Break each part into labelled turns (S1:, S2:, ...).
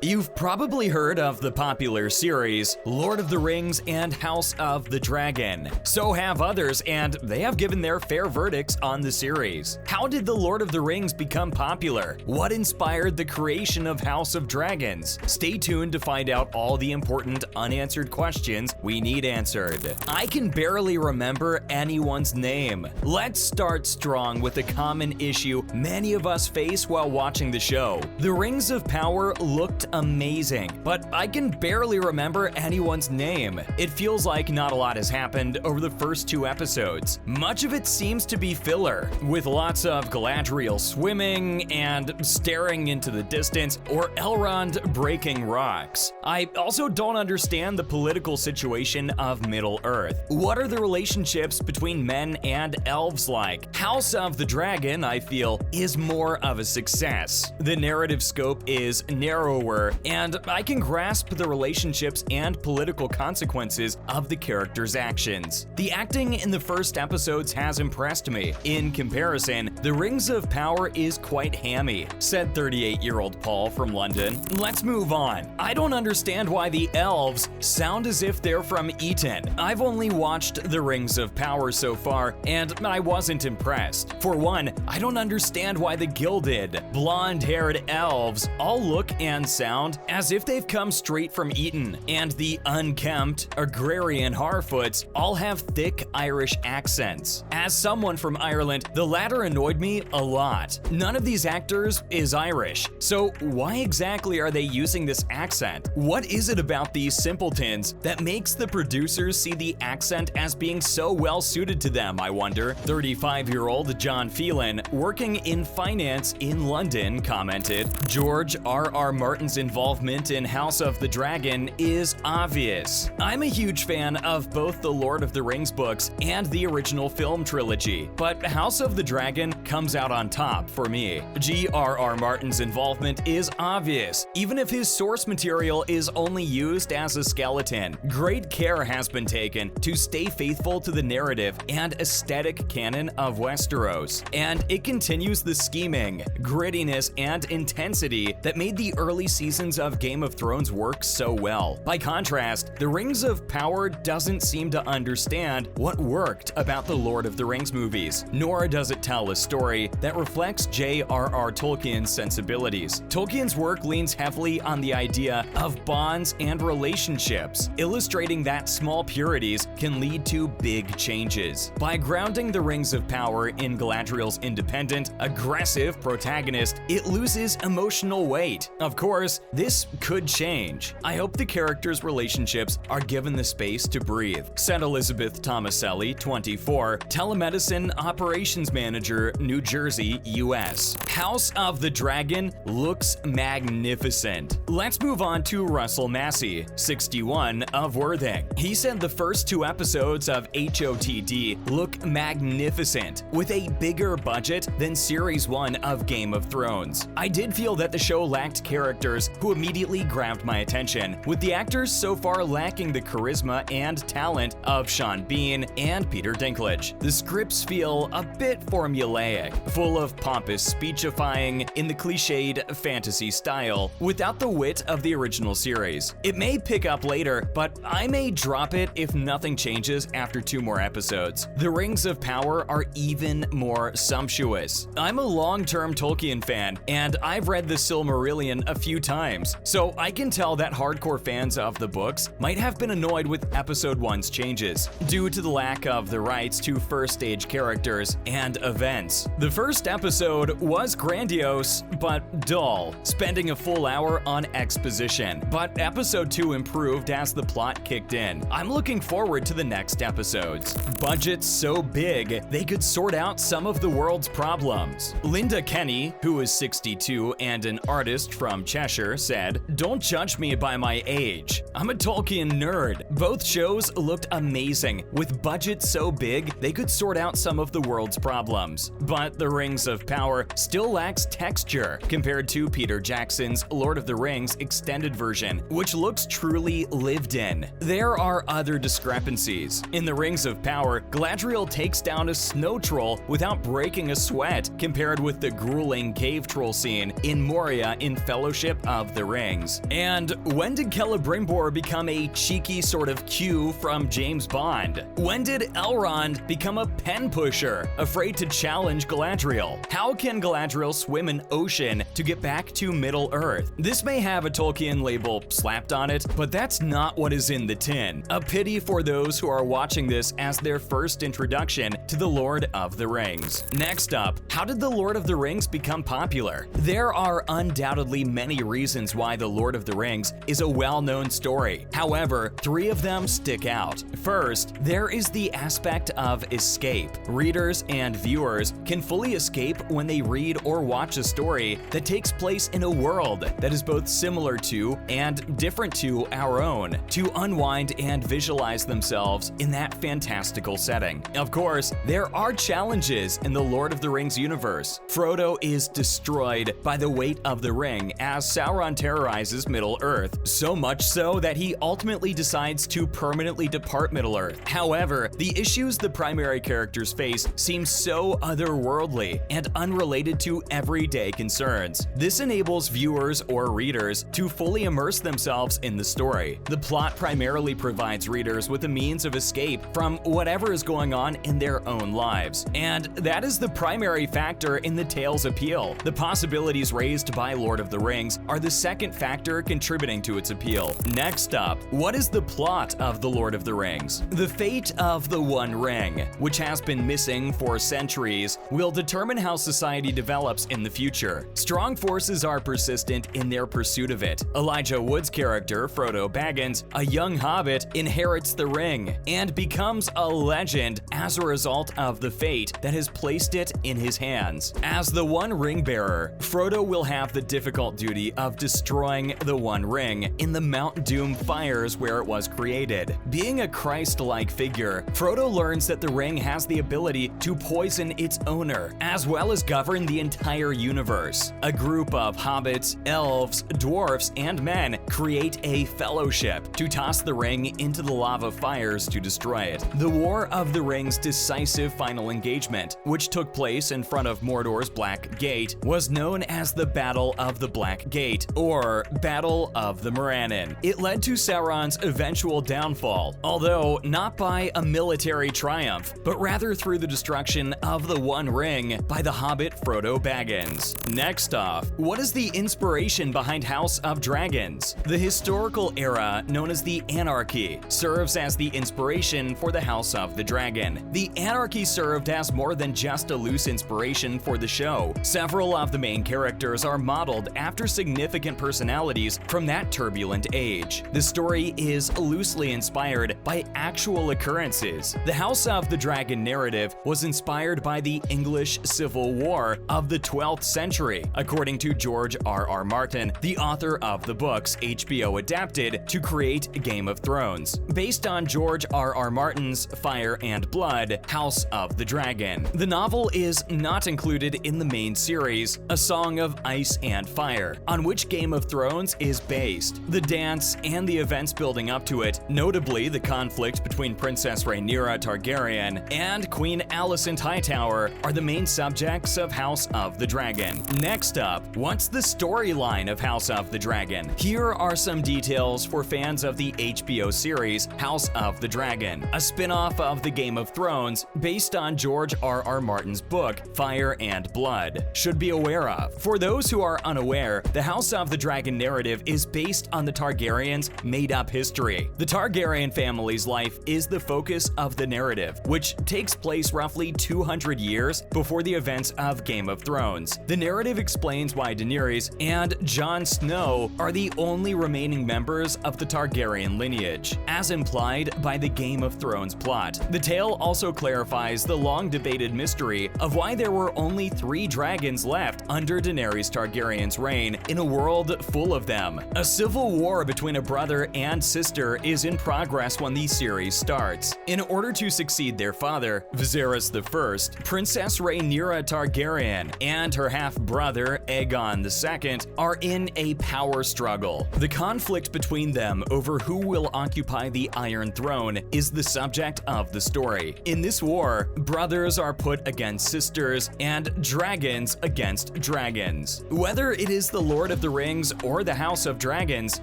S1: You've probably heard of the popular series Lord of the Rings and House of the Dragon. So have others, and they have given their fair verdicts on the series. How did the Lord of the Rings become popular? What inspired the creation of House of Dragons? Stay tuned to find out all the important unanswered questions we need answered. I can barely remember anyone's name. Let's start strong with a common issue many of us face while watching the show. The Rings of Power looked amazing, but I can barely remember anyone's name. It feels like not a lot has happened over the first 2 episodes. Much of it seems to be filler, with lots of Galadriel swimming and staring into the distance, or Elrond breaking rocks. I also don't understand the political situation of Middle-earth. What are the relationships between men and elves like? House of the Dragon, I feel, is more of a success. The narrative scope is narrower, and I can grasp the relationships and political consequences of the characters' actions. The acting in the first episodes has impressed me. In comparison, The Rings of Power is quite hammy, said 38-year-old Paul from London. Let's move on. I don't understand why the elves sound as if they're from Eton. I've only watched The Rings of Power so far, and I wasn't impressed. For one, I don't understand why the gilded, blonde-haired elves all look and sound as if they've come straight from Eton, and the unkempt, agrarian Harfoots all have thick Irish accents. As someone from Ireland, the latter annoyed me a lot. None of these actors is Irish, so why exactly are they using this accent? What is it about these simpletons that makes the producers see the accent as being so well suited to them, I wonder? 35-year-old John Phelan, working in finance in London, commented, George R.R. Martin's involvement in House of the Dragon is obvious. I'm a huge fan of both the Lord of the Rings books and the original film trilogy, but House of the Dragon comes out on top for me. G.R.R. Martin's involvement is obvious, even if his source material is only used as a skeleton. Great care has been taken to stay faithful to the narrative and aesthetic canon of Westeros, and it continues the scheming, grittiness, and intensity that made the early seasons of Game of Thrones work so well. By contrast, The Rings of Power doesn't seem to understand what worked about the Lord of the Rings movies, nor does it tell a story that reflects J.R.R. Tolkien's sensibilities. Tolkien's work leans heavily on the idea of bonds and relationships, illustrating that small purities can lead to big changes. By grounding The Rings of Power in Galadriel's independent, aggressive protagonist, it loses emotional weight. Of course, this could change. I hope the characters' relationships are given the space to breathe, said Elizabeth Tomaselli, 24, telemedicine operations manager, New Jersey, US. House of the Dragon looks magnificent. Let's move on to Russell Massey, 61, of Worthing. He said the first 2 episodes of HOTD look magnificent, with a bigger budget than Series 1 of Game of Thrones. I did feel that the show lacked characters who immediately grabbed my attention, with the actors so far lacking the charisma and talent of Sean Bean and Peter Dinklage. The scripts feel a bit formulaic, full of pompous speechifying in the cliched fantasy style, without the wit of the original series. It may pick up later, but I may drop it if nothing changes after 2 more episodes. The Rings of Power are even more sumptuous. I'm a long-term Tolkien fan, and I've read the Silmarillion a few times, so I can tell that hardcore fans of the books might have been annoyed with episode 1's changes, due to the lack of the rights to first-stage characters and events. The first episode was grandiose, but dull, spending a full hour on exposition, but episode 2 improved as the plot kicked in. I'm looking forward to the next episodes. Budgets so big, they could sort out some of the world's problems. Linda Kenny, who is 62 and an artist from Cheshire, said, "Don't judge me by my age. I'm a Tolkien nerd. Both shows looked amazing, with budgets so big they could sort out some of the world's problems. But The Rings of Power still lacks texture compared to Peter Jackson's Lord of the Rings extended version, which looks truly lived in. There are other discrepancies. In The Rings of Power, Galadriel takes down a snow troll without breaking a sweat, compared with the grueling cave troll scene in Moria in Fellowship of the Rings? And when did Celebrimbor become a cheeky sort of Q from James Bond? When did Elrond become a pen pusher, afraid to challenge Galadriel? How can Galadriel swim an ocean to get back to Middle-earth? This may have a Tolkien label slapped on it, but that's not what is in the tin. A pity for those who are watching this as their first introduction to the Lord of the Rings. Next up, how did the Lord of the Rings become popular? There are undoubtedly many reasons why the Lord of the Rings is a well-known story. However, 3 of them stick out. First, there is the aspect of escape. Readers and viewers can fully escape when they read or watch a story that takes place in a world that is both similar to and different to our own, to unwind and visualize themselves in that fantastical setting. Of course, there are challenges in the Lord of the Rings universe. Frodo is destroyed by the weight of the ring as Sauron terrorizes Middle-earth, so much so that he ultimately decides to permanently depart Middle-earth. However, the issues the primary characters face seem so otherworldly and unrelated to everyday concerns. This enables viewers or readers to fully immerse themselves in the story. The plot primarily provides readers with a means of escape from whatever is going on in their own lives, and that is the primary factor in the tale's appeal. The possibilities raised by Lord of the Rings are the second factor contributing to its appeal. Next up, what is the plot of the Lord of the Rings? The fate of the One Ring, which has been missing for centuries, will determine how society develops in the future. Strong forces are persistent in their pursuit of it. Elijah Wood's character, Frodo Baggins, a young hobbit, inherits the ring and becomes a legend as a result of the fate that has placed it in his hands. As the One Ring bearer, Frodo will have the difficult duty of destroying the One Ring in the Mount Doom fires where it was created. Being a Christ-like figure, Frodo learns that the ring has the ability to poison its owner, as well as govern the entire universe. A group of hobbits, elves, dwarfs, and men create a fellowship to toss the ring into the lava fires to destroy it. The War of the Ring's decisive final engagement, which took place in front of Mordor's Black Gate, was known as the Battle of the Black Gate, or Battle of the Morannon. It led to Sauron's eventual downfall, although not by a military triumph, but rather through the destruction of the One Ring by the hobbit Frodo Baggins. Next off, what is the inspiration behind House of Dragons? The historical era known as the Anarchy serves as the inspiration for the House of the Dragon. The Anarchy served as more than just a loose inspiration for the show. Several of the main characters are modeled after significant personalities from that turbulent age. The story is loosely inspired by actual occurrences. The House of the Dragon narrative was inspired by the English Civil War of the 12th century, according to George R.R. Martin, the author of the books HBO adapted to create Game of Thrones, based on George R.R. Martin's Fire and Blood, House of the Dragon. The novel is not included in the main series, A Song of Ice and Fire, on which Game of Thrones is based. The dance and the events building up to it, notably the conflict between Princess Rhaenyra Targaryen and Queen Alicent Hightower, are the main subjects of House of the Dragon. Next up, what's the storyline of House of the Dragon? Here are some details for fans of the HBO series House of the Dragon, a spin-off of the Game of Thrones based on George R.R. Martin's book Fire and Blood, should be aware of. For those who are unaware, the House of the Dragon narrative is based on the Targaryens' made-up history. The Targaryen family's life is the focus of the narrative, which takes place roughly 200 years before the events of Game of Thrones. The narrative explains why Daenerys and Jon Snow are the only remaining members of the Targaryen lineage, as implied by the Game of Thrones plot. The tale also clarifies the long-debated mystery of why there were only 3 dragons left under Daenerys Targaryen's reign in a world full of them. A civil war between a brother and sister is in progress when the series starts. In order to succeed their father, Viserys I, Princess Rhaenyra Targaryen and her half-brother Aegon II are in a power struggle. The conflict between them over who will occupy the Iron Throne is the subject of the story. In this war, brothers are put against sisters and dragons against dragons. Whether it is the Lord of of the Rings or the House of Dragons,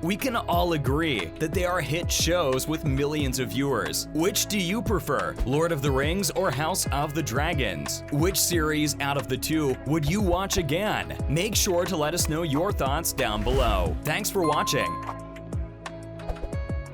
S1: we can all agree that they are hit shows with millions of viewers. Which do you prefer, Lord of the Rings or House of the Dragons? Which series out of the two would you watch again? Make sure to let us know your thoughts down below. Thanks for watching.